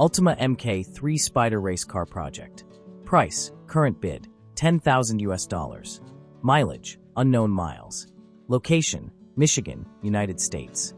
Ultima MK3 Spyder race car project. Price, current bid, $10,000. Mileage, unknown miles. Location, Michigan, United States.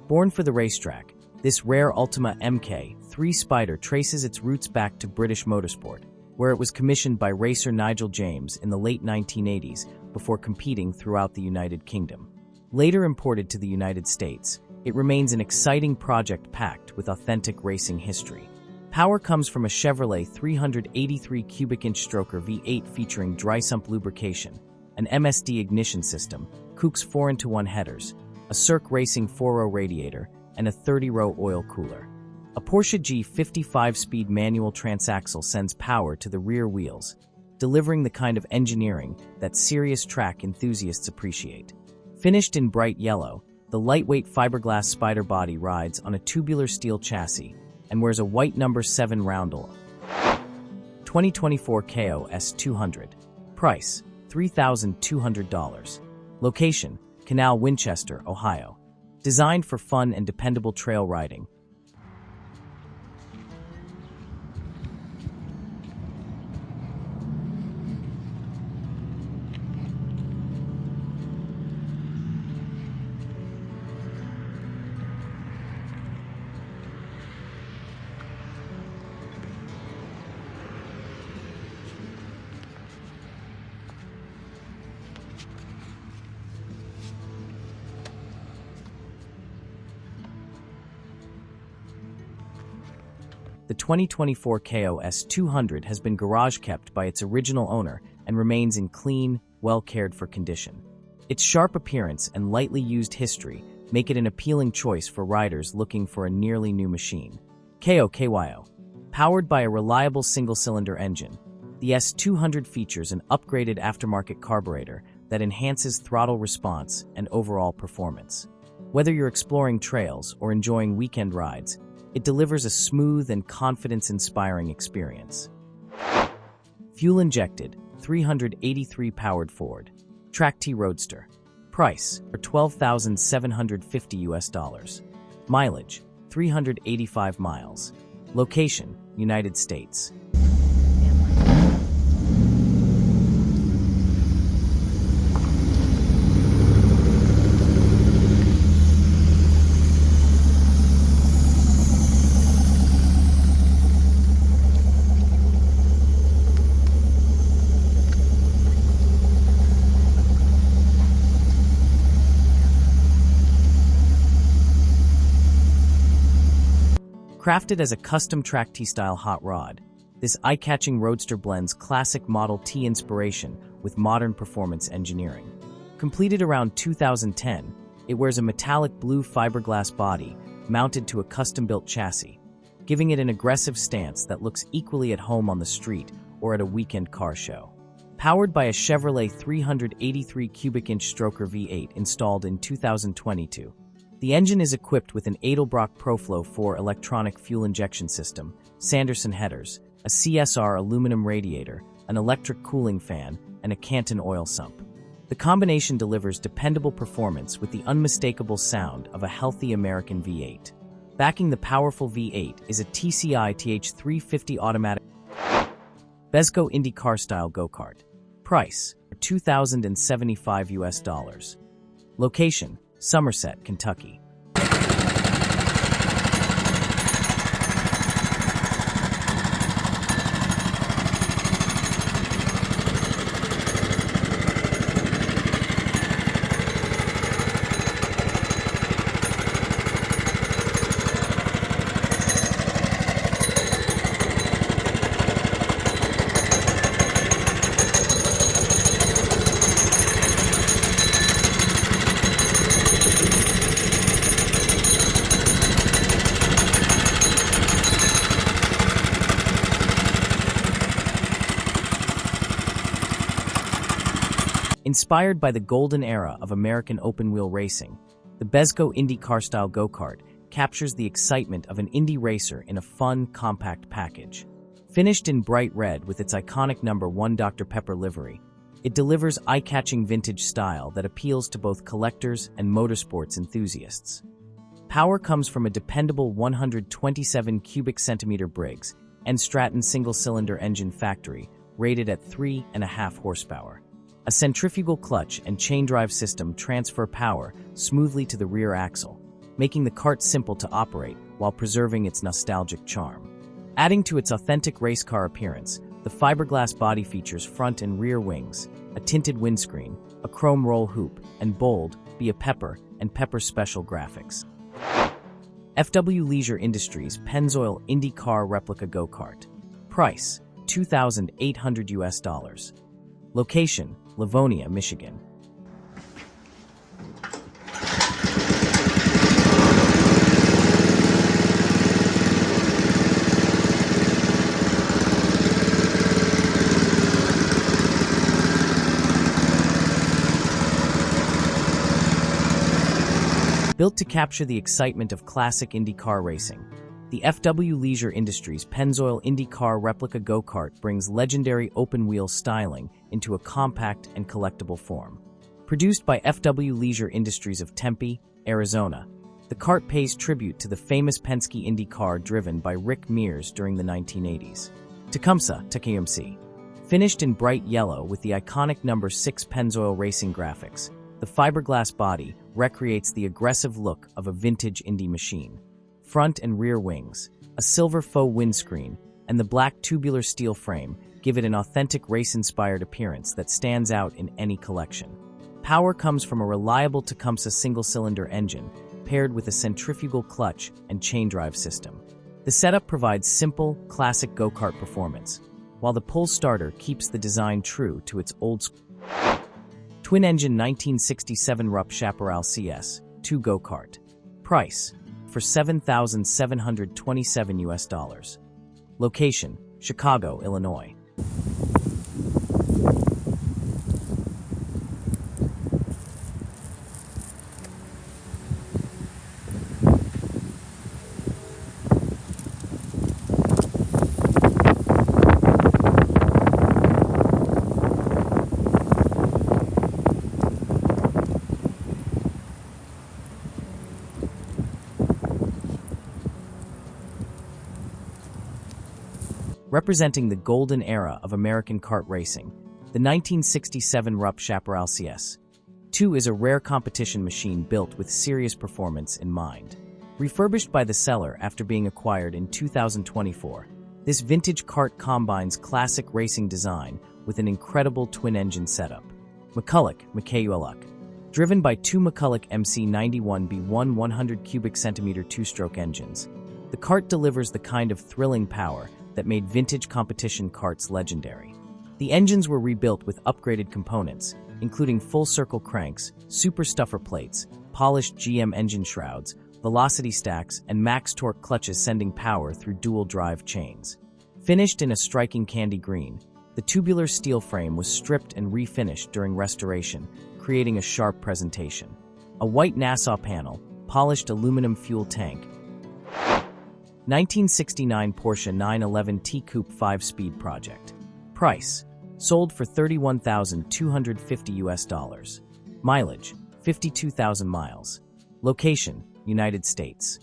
Born for the racetrack, this rare Ultima MK3 Spyder traces its roots back to British motorsport, where it was commissioned by racer Nigel James in the late 1980s before competing throughout the United Kingdom. Later imported to the United States, it remains an exciting project packed with authentic racing history. Power comes from a Chevrolet 383 cubic inch stroker V8 featuring dry sump lubrication, an MSD ignition system, Coupe's 4-in-1 headers, a Cirque Racing 4-row radiator, and a 30-row oil cooler. A Porsche G55 manual transaxle sends power to the rear wheels, delivering the kind of engineering that serious track enthusiasts appreciate. Finished in bright yellow, the lightweight fiberglass Spyder body rides on a tubular steel chassis and wears a white number 7 roundel. 2024 Kayo S200. Price, $3,200. Location, Canal, Winchester, Ohio. Designed for fun and dependable trail riding. The 2024 Kayo S200 has been garage-kept by its original owner and remains in clean, well-cared-for condition. Its sharp appearance and lightly used history make it an appealing choice for riders looking for a nearly new machine. Kayo. Powered by a reliable single-cylinder engine, the S200 features an upgraded aftermarket carburetor that enhances throttle response and overall performance. Whether you're exploring trails or enjoying weekend rides, it delivers a smooth and confidence-inspiring experience. Fuel-Injected 383 powered Ford Track T Roadster. Price, for $12,750. Mileage, 385 miles. Location, United States. Crafted as a custom Track T-style hot rod, this eye-catching Roadster blends classic Model T inspiration with modern performance engineering. Completed around 2010, it wears a metallic blue fiberglass body mounted to a custom-built chassis, giving it an aggressive stance that looks equally at home on the street or at a weekend car show. Powered by a Chevrolet 383 cubic inch stroker V8 installed in 2022, the engine is equipped with an Edelbrock ProFlow 4 electronic fuel injection system, Sanderson headers, a CSR aluminum radiator, an electric cooling fan, and a Canton oil sump. The combination delivers dependable performance with the unmistakable sound of a healthy American V8. Backing the powerful V8 is a TCI TH350 automatic Besco Indy car-style Go-Kart. Price, $2,075. Location, Somerset, Kentucky. Inspired by the golden era of American open-wheel racing, the Besco Indy car-style go-kart captures the excitement of an Indy racer in a fun, compact package. Finished in bright red with its iconic number 1 Dr. Pepper livery, it delivers eye-catching vintage style that appeals to both collectors and motorsports enthusiasts. Power comes from a dependable 127 cubic centimeter Briggs and Stratton single-cylinder engine factory rated at 3.5 horsepower. A centrifugal clutch and chain drive system transfer power smoothly to the rear axle, making the kart simple to operate while preserving its nostalgic charm. Adding to its authentic race car appearance, the fiberglass body features front and rear wings, a tinted windscreen, a chrome roll hoop, and bold, be a Pepper and Pepper special graphics. FW Leisure Industries Pennzoil Indy Car Replica Go-Kart. Price: $2,800. Location: Livonia, Michigan. Built to capture the excitement of classic Indy car racing, the FW Leisure Industries Pennzoil Indy Car Replica Go-Kart brings legendary open-wheel styling into a compact and collectible form. Produced by FW Leisure Industries of Tempe, Arizona, the kart pays tribute to the famous Penske Indy car driven by Rick Mears during the 1980s. Tecumseh, TKMC. Finished in bright yellow with the iconic number 6 Pennzoil racing graphics, the fiberglass body recreates the aggressive look of a vintage Indy machine. Front and rear wings, a silver faux windscreen, and the black tubular steel frame give it an authentic race-inspired appearance that stands out in any collection. Power comes from a reliable Tecumseh single-cylinder engine paired with a centrifugal clutch and chain drive system. The setup provides simple, classic go-kart performance, while the pull starter keeps the design true to its old school. Twin-engine 1967 Rupp Chaparral CS2 go-kart. Price: for $7,727. Location: Chicago, Illinois. Representing the golden era of American kart racing, the 1967 Rupp Chaparral CS2 is a rare competition machine built with serious performance in mind. Refurbished by the seller after being acquired in 2024, this vintage kart combines classic racing design with an incredible twin-engine setup. McCulloch. Driven by two McCulloch MC91B1 100 cubic centimeter two-stroke engines, the kart delivers the kind of thrilling power that made vintage competition karts legendary. The engines were rebuilt with upgraded components, including full-circle cranks, super stuffer plates, polished GM engine shrouds, velocity stacks, and max torque clutches sending power through dual-drive chains. Finished in a striking candy green, the tubular steel frame was stripped and refinished during restoration, creating a sharp presentation. A white Nassau panel, polished aluminum fuel tank, 1969 Porsche 911 Coupe 5-speed project. Price: sold for $31,250. Mileage: 52,000 miles. Location: United States.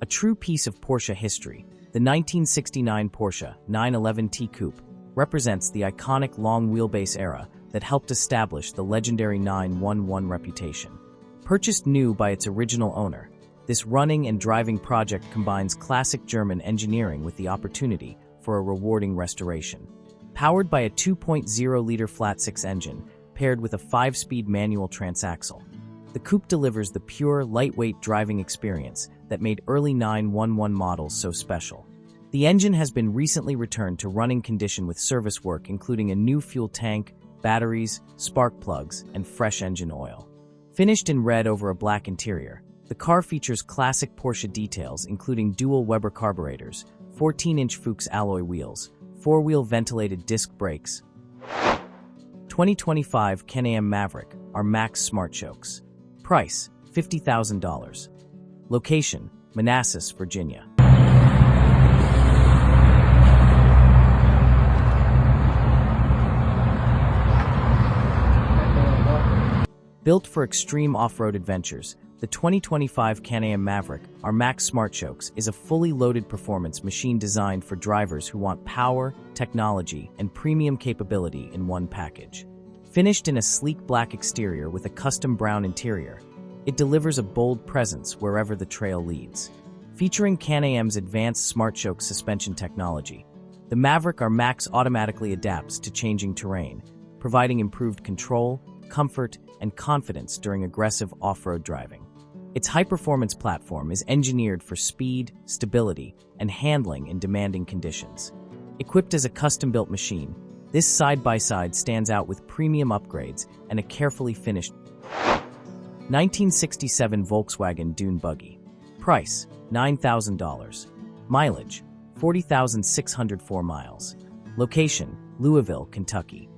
A true piece of Porsche history, the 1969 Porsche 911 Coupe represents the iconic long wheelbase era that helped establish the legendary 911 reputation. Purchased new by its original owner, this running and driving project combines classic German engineering with the opportunity for a rewarding restoration. Powered by a 2.0-liter flat-six engine paired with a 5-speed manual transaxle, The Coupe delivers the pure, lightweight driving experience that made early 911 models so special. The engine has been recently returned to running condition with service work including a new fuel tank, batteries, spark plugs, and fresh engine oil. Finished in red over a black interior, the car features classic Porsche details including dual Weber carburetors, 14-inch Fuchs alloy wheels, four-wheel ventilated disc brakes. 2025 Can-Am Maverick R Max Smart-Shox. Price, $50,000. Location, Manassas, Virginia. Built for extreme off-road adventures, the 2025 Can-Am Maverick R Max Smart-Shox is a fully loaded performance machine designed for drivers who want power, technology, and premium capability in one package. Finished in a sleek black exterior with a custom brown interior, it delivers a bold presence wherever the trail leads. Featuring Can-Am's advanced Smart-Shox suspension technology, the Maverick R Max automatically adapts to changing terrain, providing improved control, comfort, and confidence during aggressive off-road driving. Its high-performance platform is engineered for speed, stability, and handling in demanding conditions. Equipped as a custom-built machine, this side-by-side stands out with premium upgrades and a carefully finished 1967 Volkswagen Dune Buggy. Price, $9,000. Mileage, 40,604 miles. Location, Louisville, Kentucky.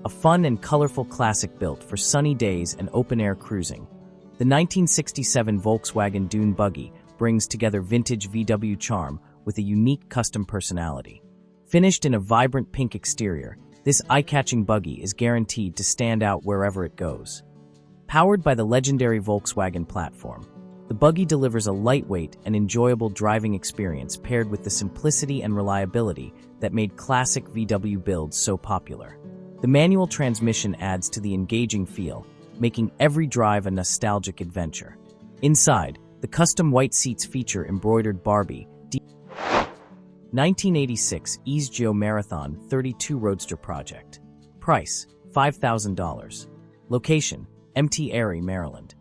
A fun and colorful classic built for sunny days and open-air cruising, the 1967 Volkswagen Dune Buggy brings together vintage VW charm with a unique custom personality. Finished in a vibrant pink exterior, this eye-catching buggy is guaranteed to stand out wherever it goes. Powered by the legendary Volkswagen platform, the buggy delivers a lightweight and enjoyable driving experience paired with the simplicity and reliability that made classic VW builds so popular. The manual transmission adds to the engaging feel, making every drive a nostalgic adventure. Inside, the custom white seats feature embroidered Barbie 1986 EZGO Marathon 32 Roadster project. Price, $5,000. Location, Mt. Airy, Maryland.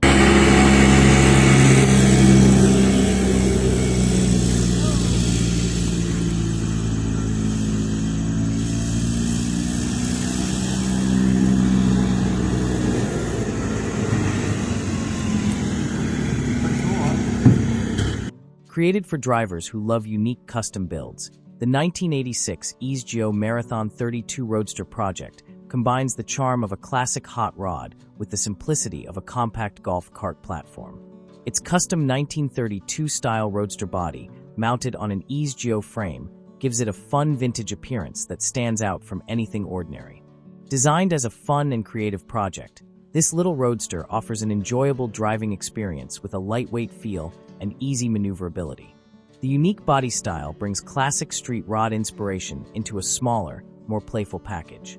Created for drivers who love unique custom builds, the 1986 EZGO Marathon 32 Roadster project combines the charm of a classic hot rod with the simplicity of a compact golf cart platform. Its custom 1932-style Roadster body, mounted on an EZGO frame, gives it a fun vintage appearance that stands out from anything ordinary. Designed as a fun and creative project, this little Roadster offers an enjoyable driving experience with a lightweight feel and easy maneuverability. The unique body style brings classic street rod inspiration into a smaller, more playful package.